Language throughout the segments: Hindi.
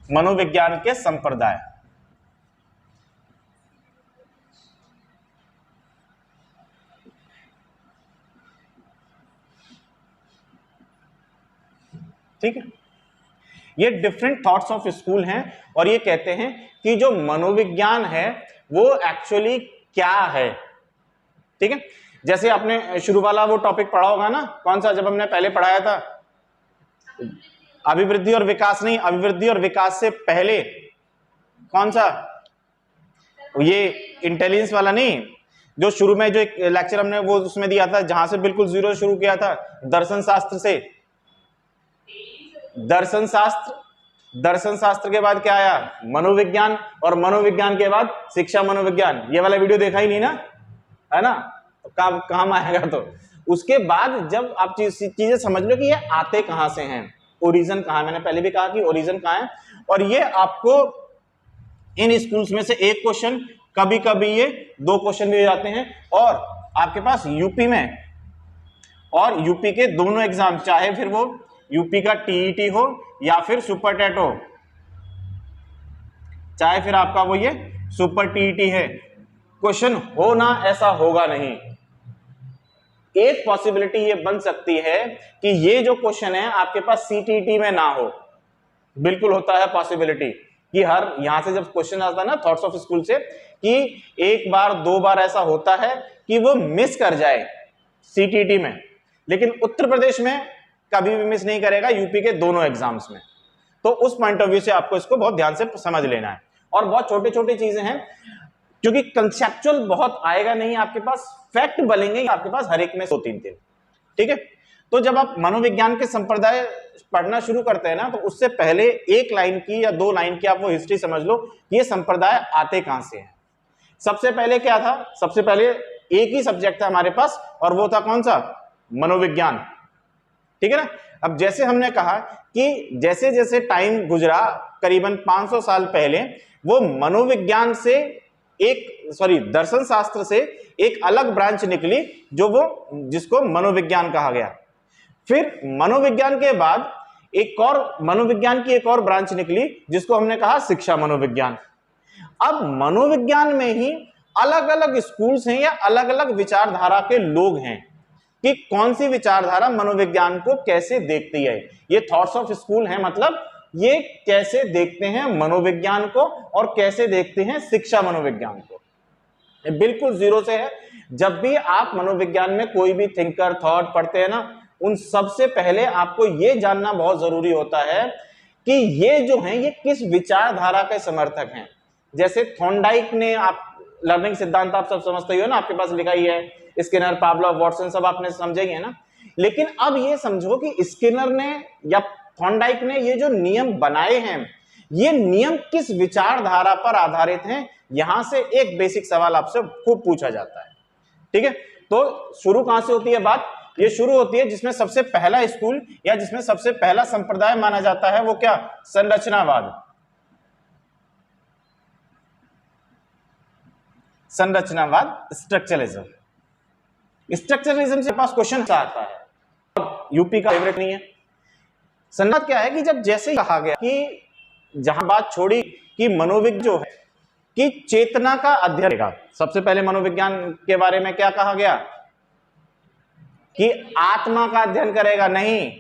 मनोविज्ञान के संप्रदाय। ठीक है, ये डिफरेंट थॉट्स ऑफ स्कूल हैं और ये कहते हैं कि जो मनोविज्ञान है वो एक्चुअली क्या है। ठीक है, जैसे आपने शुरू वाला वो टॉपिक पढ़ा होगा ना, कौन सा, जब हमने पहले पढ़ाया था अभिवृद्धि और विकास, नहीं, अभिवृद्धि और विकास से पहले कौन सा, ये इंटेलिजेंस वाला नहीं, जो शुरू में जो एक लेक्चर हमने वो उसमें दिया था जहां से बिल्कुल जीरो शुरू किया था, दर्शन शास्त्र से। दर्शन शास्त्र के बाद क्या आया, मनोविज्ञान, और मनोविज्ञान के बाद शिक्षा मनोविज्ञान। ये वाला वीडियो देखा ही नहीं ना, है ना, तो काम आएगा। तो उसके बाद जब आप चीजें समझ लो कि ये आते कहां से हैं, ओरिजिन कहां है, मैंने पहले भी कहा कि ओरिजिन कहां है, और ये आपको इन स्कूल्स में से एक क्वेश्चन, कभी कभी ये 2 क्वेश्चन भी हो जाते हैं। और आपके पास यूपी में और यूपी के दोनों एग्जाम, चाहे फिर वो यूपी का टीईटी हो या फिर सुपर टेट हो, चाहे फिर आपका वो ये सुपर टीईटी है, क्वेश्चन हो ना ऐसा होगा नहीं। एक पॉसिबिलिटी ये बन सकती है कि ये जो क्वेश्चन है आपके पास सीटीटी में ना हो, बिल्कुल होता है पॉसिबिलिटी कि हर यहां से जब क्वेश्चन आता है ना थॉट्स ऑफ स्कूल से, कि 1 बार 2 बार ऐसा होता है कि वो मिस कर जाए सीटीटी में, लेकिन उत्तर प्रदेश में कभी भी मिस नहीं करेगा, यूपी के दोनों एग्जाम्स में। तो उस पॉइंट ऑफ व्यू से आपको इसको बहुत ध्यान से समझ लेना है। और बहुत छोटी छोटी चीजें हैं, क्योंकि कंसेप्चुअल बहुत आएगा नहीं आपके पास, फैक्ट बनेंगे आपके पास हर एक में 2-3। ठीक है, तो जब आप मनोविज्ञान के संप्रदाय पढ़ना शुरू करते हैं ना, तो उससे पहले 1 लाइन की या 2 लाइन की आप वो हिस्ट्री समझ लो कि ये संप्रदाय आते कहां से हैं। सबसे पहले क्या था, सबसे पहले एक ही सब्जेक्ट था हमारे पास, और वो था कौन सा, मनोविज्ञान। ठीक है ना। अब जैसे हमने कहा कि जैसे जैसे टाइम गुजरा, करीबन 500 साल पहले वो मनोविज्ञान से दर्शन शास्त्र से एक अलग ब्रांच निकली, जो वो जिसको मनोविज्ञान कहा गया। फिर मनोविज्ञान के बाद मनोविज्ञान की एक और ब्रांच निकली, जिसको हमने कहा शिक्षा मनोविज्ञान। अब मनोविज्ञान में ही अलग अलग स्कूल्स हैं या अलग अलग विचारधारा के लोग हैं कि कौन सी विचारधारा मनोविज्ञान को कैसे देखती है। ये थॉट्स ऑफ स्कूल है, मतलब ये कैसे देखते हैं मनोविज्ञान को और कैसे देखते हैं शिक्षा मनोविज्ञान को। बिल्कुल जीरो से है। जब भी आप मनोविज्ञान में कोई भी थिंकर थॉट पढ़ते हैं ना, उन सबसे पहले आपको यह जानना बहुत जरूरी होता है कि ये जो हैं ये किस विचारधारा के समर्थक हैं। जैसे थॉर्नडाइक ने, आप लर्निंग सिद्धांत आप सब समझते ही हो ना, आपके पास लिखा ही है, स्किनर, पावलोव, वॉटसन सब आपने समझे ही है ना। लेकिन अब ये समझो कि स्किनर ने या थॉर्नडाइक ने ये जो नियम बनाए हैं, ये नियम किस विचारधारा पर आधारित हैं, यहां से एक बेसिक सवाल आपसे खूब पूछा जाता है। ठीक है, तो शुरू कहां से होती है बात, ये शुरू होती है जिसमें सबसे पहला स्कूल या जिसमें सबसे पहला संप्रदाय माना जाता है, वो क्या, संरचनावाद। संरचनावाद, स्ट्रक्चरलिज्म। स्ट्रक्चरलिज्म से पास क्वेश्चन आता है, अब यूपी का फेवरेट नहीं है। संरचनावाद क्या है कि जब जैसे ही कहा गया कि जहां बात छोड़ी कि मनोविज्ञान जो है कि चेतना का अध्ययन करेगा, सबसे पहले मनोविज्ञान के बारे में क्या कहा गया कि आत्मा का अध्ययन करेगा, नहीं,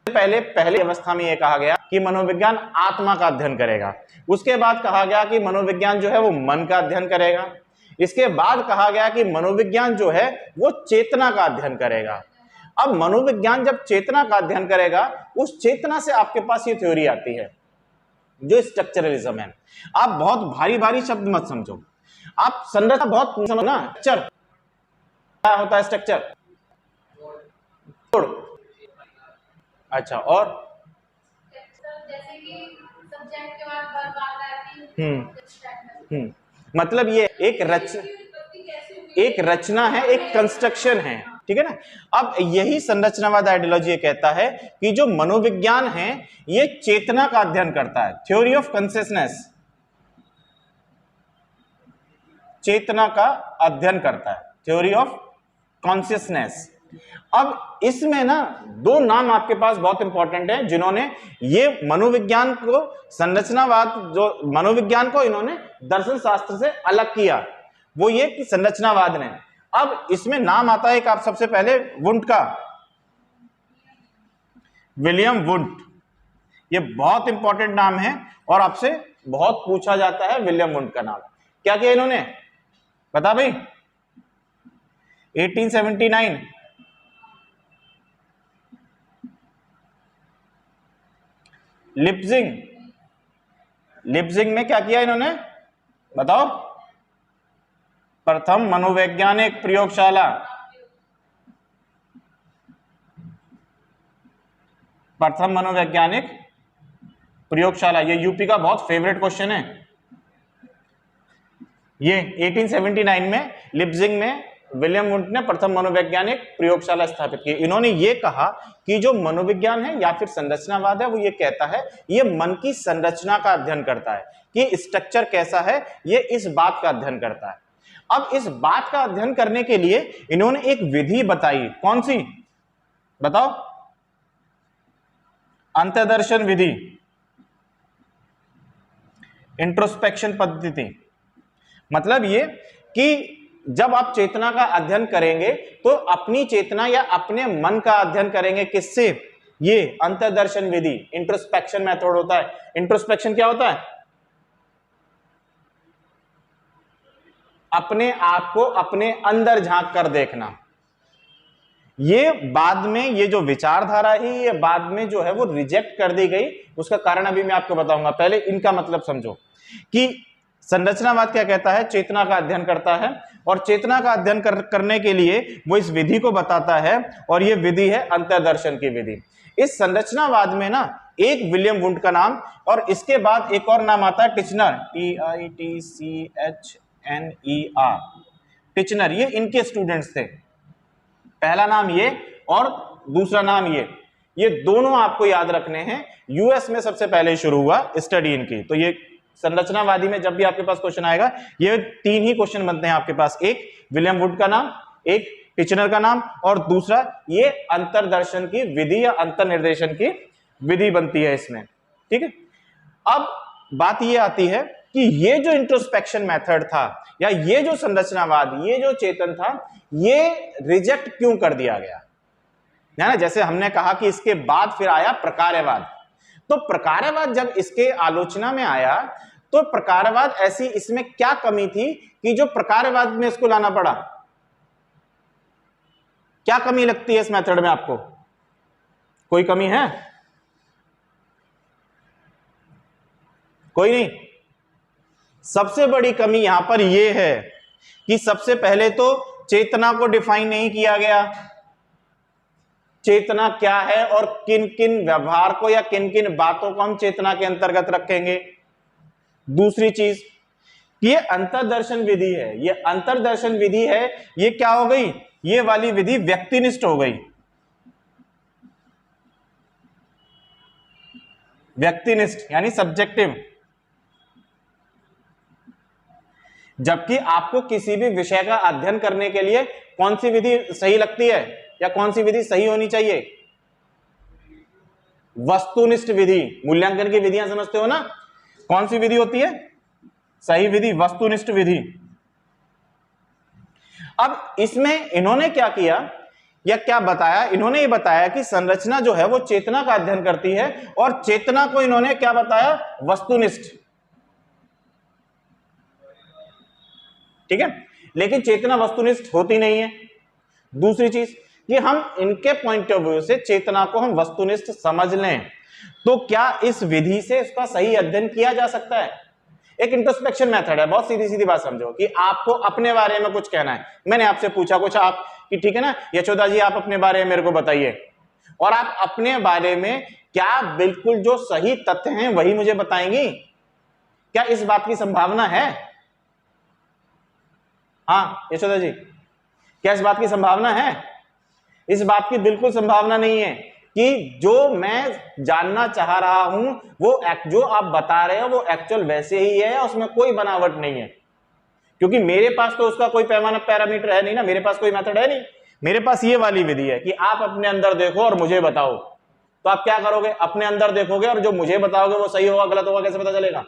पहले अवस्था में यह कहा गया कि मनोविज्ञान आत्मा का अध्ययन करेगा। उसके बाद कहा गया कि मनोविज्ञान जो है वो मन का अध्ययन करेगा। इसके बाद कहा गया कि मनोविज्ञान जो है वो चेतना का अध्ययन करेगा। अब मनोविज्ञान जब चेतना का अध्ययन करेगा, उस चेतना से आपके पास ये थ्योरी आती है जो स्ट्रक्चरलिज्म है। आप बहुत भारी भारी शब्द मत समझो, आप संरचना बहुत समझना। स्ट्रक्चर क्या होता है, स्ट्रक्चर, अच्छा, और जैसे कि सब्जेक्ट के बाद बात आती है, मतलब ये एक रचना है, एक कंस्ट्रक्शन है। ठीक है ना। अब यही संरचनावाद आइडियोलॉजी ये कहता है कि जो मनोविज्ञान है ये चेतना का अध्ययन करता है, थ्योरी ऑफ कॉन्शियसनेस, चेतना का अध्ययन करता है, थ्योरी ऑफ कॉन्शियसनेस। अब इसमें ना दो नाम आपके पास बहुत इंपॉर्टेंट है जिन्होंने ये मनोविज्ञान को, संरचनावाद जो मनोविज्ञान को इन्होंने दर्शन शास्त्र से अलग किया, वो ये कि संरचनावाद ने। अब इसमें नाम आता है एक, आप सबसे पहले वुंट का, विलियम वुंट, ये बहुत इंपॉर्टेंट नाम है और आपसे बहुत पूछा जाता है विलियम वुंट का नाम। क्या किया इन्होंने, बता भाई? 1879 लिप्जिंग, लिप्जिंग में क्या किया इन्होंने, बताओ? प्रथम मनोवैज्ञानिक प्रयोगशाला, प्रथम मनोवैज्ञानिक प्रयोगशाला, ये यूपी का बहुत फेवरेट क्वेश्चन है। ये 1879 में लिप्जिंग में विलियम वुंट ने प्रथम मनोवैज्ञानिक प्रयोगशाला स्थापित की। इन्होंने ये कहा कि जो मनोविज्ञान है या फिर संरचनावाद है, वो ये कहता है, ये मन की संरचना का अध्ययन करता है कि स्ट्रक्चर कैसा है, ये इस बात का अध्ययन करता है। अब इस बात का अध्ययन करने के लिए इन्होंने एक विधि बताई, कौन सी बताओ? अंतर्दर्शन विधि, इंट्रोस्पेक्शन पद्धति। मतलब ये कि जब आप चेतना का अध्ययन करेंगे तो अपनी चेतना या अपने मन का अध्ययन करेंगे, किससे? ये अंतर्दर्शन विधि, इंट्रोस्पेक्शन मेथड होता है। इंट्रोस्पेक्शन क्या होता है? अपने आप को अपने अंदर झांक कर देखना। ये बाद में ये जो विचारधारा है, ये बाद में जो है वो रिजेक्ट कर दी गई। उसका कारण अभी मैं आपको बताऊंगा, पहले इनका मतलब समझो कि संरचनावाद क्या कहता है, चेतना का अध्ययन करता है और चेतना का अध्ययन करने के लिए वो इस विधि को बताता है और ये विधि है अंतर्दर्शन की विधि। इस संरचनावाद में ना एक विलियम वुंट का नाम और इसके बाद एक और नाम आता है टिचनर, TITCHNER, टिचनर। ये इनके स्टूडेंट्स थे, पहला नाम ये और दूसरा नाम ये दोनों आपको याद रखने हैं। यूएस में सबसे पहले शुरू हुआ स्टडी इनकी। तो ये संरचनावादी में जब भी आपके पास क्वेश्चन आएगा, ये तीन ही क्वेश्चन बनते हैं आपके पास, एक विलियम वुड का नाम, एक टिचनर का नाम और दूसरा ये अंतर्दर्शन की विधि या अंतर्निर्देशन की विधि बनती है इसमें। ठीक है, अब बात ये आती है कि ये जो इंट्रोस्पेक्शन मेथड था या ये जो संरचनावाद, ये जो चेतन था, ये रिजेक्ट क्यों कर दिया गया है ना? जैसे हमने कहा कि इसके बाद फिर आया प्रकार्यवाद। तो प्रकार्यवाद जब इसके आलोचना में आया तो प्रकार्यवाद ऐसी, इसमें क्या कमी थी कि जो प्रकार्यवाद में इसको लाना पड़ा? क्या कमी लगती है इस मेथड में आपको? कोई कमी है? कोई नहीं। सबसे बड़ी कमी यहां पर यह है कि सबसे पहले तो चेतना को डिफाइन नहीं किया गया। चेतना क्या है और किन किन व्यवहार को या किन किन बातों को हम चेतना के अंतर्गत रखेंगे। दूसरी चीज, ये अंतर्दर्शन विधि है। ये अंतर्दर्शन विधि है, ये क्या हो गई? ये वाली विधि व्यक्तिनिष्ठ हो गई। व्यक्तिनिष्ठ यानी सब्जेक्टिव। जबकि आपको किसी भी विषय का अध्ययन करने के लिए कौन सी विधि सही लगती है या कौन सी विधि सही होनी चाहिए? वस्तुनिष्ठ विधि। मूल्यांकन की विधियां समझते हो ना, कौन सी विधि होती है सही विधि? वस्तुनिष्ठ विधि। अब इसमें इन्होंने क्या किया या क्या बताया? इन्होंने ये बताया कि संरचना जो है वो चेतना का अध्ययन करती है और चेतना को इन्होंने क्या बताया? वस्तुनिष्ठ। ठीक है, लेकिन चेतना वस्तुनिष्ठ होती नहीं है। दूसरी चीज कि हम इनके पॉइंट ऑफ व्यू से चेतना को हम वस्तुनिष्ठ समझ लें तो क्या इस विधि से इसका सही अध्ययन किया जा सकता है? एक इंट्रोस्पेक्शन मेथड है, बहुत सीधी सीधी बात समझो कि आपको अपने बारे में कुछ कहना है। मैंने आपसे पूछा कुछ, आप कि ठीक है ना यशोदा जी, आप अपने बारे में मेरे को बताइए, और आप अपने बारे में क्या बिल्कुल जो सही तथ्य हैं वही मुझे बताएंगी? क्या इस बात की संभावना है? हाँ यशोदा जी, क्या इस बात की संभावना है? इस बात की बिल्कुल संभावना नहीं है कि जो मैं जानना चाह रहा हूं वो जो आप बता रहे हो वो एक्चुअल वैसे ही है, उसमें कोई बनावट नहीं है। क्योंकि मेरे पास तो उसका कोई पैमाना पैरामीटर है नहीं ना, मेरे पास कोई मेथड है नहीं। मेरे पास ये वाली विधि है कि आप अपने अंदर देखो और मुझे बताओ, तो आप क्या करोगे, अपने अंदर देखोगे और जो मुझे बताओगे वो सही होगा गलत होगा कैसे पता चलेगा।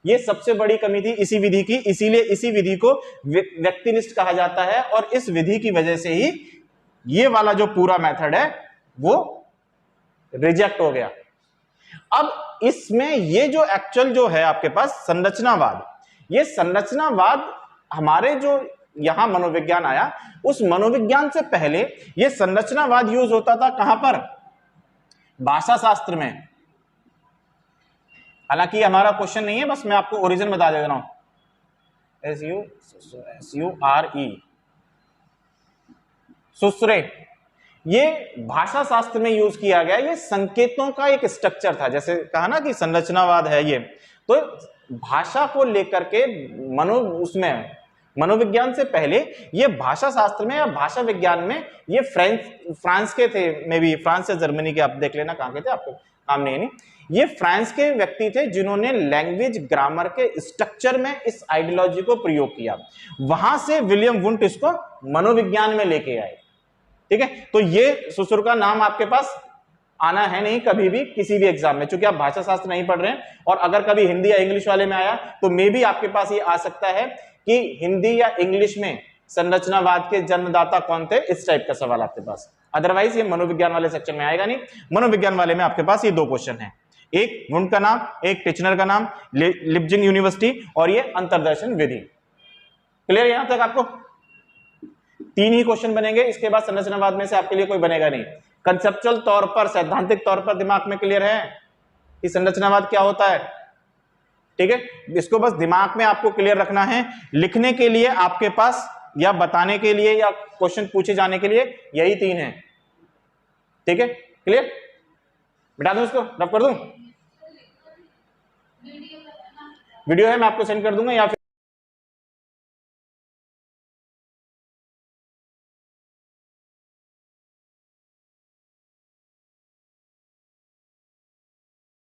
ये सबसे बड़ी कमी थी इसी विधि की, इसीलिए इसी विधि को व्यक्तिनिष्ठ कहा जाता है और इस विधि की वजह से ही ये वाला जो पूरा मेथड है वो रिजेक्ट हो गया। अब इसमें ये जो एक्चुअल जो है आपके पास संरचनावाद, ये संरचनावाद हमारे जो यहां मनोविज्ञान आया उस मनोविज्ञान से पहले ये संरचनावाद यूज होता था कहां पर, भाषा शास्त्र में। हालांकि हमारा क्वेश्चन नहीं है, बस मैं आपको ओरिजिन बता दे रहा हूं। SURE सुसरे, ये भाषा शास्त्र में यूज किया गया, ये संकेतों का एक स्ट्रक्चर था। जैसे कहा ना कि संरचनावाद है ये, तो भाषा को लेकर के उसमें मनोविज्ञान से पहले ये भाषा शास्त्र में या भाषा विज्ञान में ये फ्रांस के थे, मे बी फ्रांस या जर्मनी के, आप देख लेना कहां के थे, आपको काम नहीं। ये फ्रांस के व्यक्ति थे जिन्होंने लैंग्वेज ग्रामर के स्ट्रक्चर में इस आइडियोलॉजी को प्रयोग किया। वहां से विलियम वुंट इसको मनोविज्ञान में लेके आए। ठीक है, तो ये सुसुर का नाम आपके पास आना है नहीं कभी भी किसी भी एग्जाम में, क्योंकि आप भाषा शास्त्र नहीं पढ़ रहे हैं। और अगर कभी हिंदी या इंग्लिश वाले में आया तो मे भी आपके पास ये आ सकता है कि हिंदी या इंग्लिश में संरचनावाद के जन्मदाता कौन थे, इस टाइप का सवाल आपके पास। अदरवाइज ये मनोविज्ञान वाले सेक्शन में आएगा नहीं। मनोविज्ञान वाले में आपके पास ये दो क्वेश्चन है, एक वुंट का नाम, एक टिचनर का नाम, लिप्जिंग यूनिवर्सिटी, और ये अंतर्दर्शन विधि। क्लियर यहां तक आपको? तीन ही क्वेश्चन बनेंगे, इसके बाद संरचनावाद में से आपके लिए कोई बनेगा नहीं। कंसेप्चुअल तौर पर, सैद्धांतिक तौर पर दिमाग में क्लियर है कि संरचनावाद क्या होता है? ठीक है, इसको बस दिमाग में आपको क्लियर रखना है। लिखने के लिए आपके पास या बताने के लिए या क्वेश्चन पूछे जाने के लिए यही तीन है। ठीक है, क्लियर? बिठा दूं इसको, रब कर दूं? वीडियो है, मैं आपको सेंड कर दूंगा, या फिर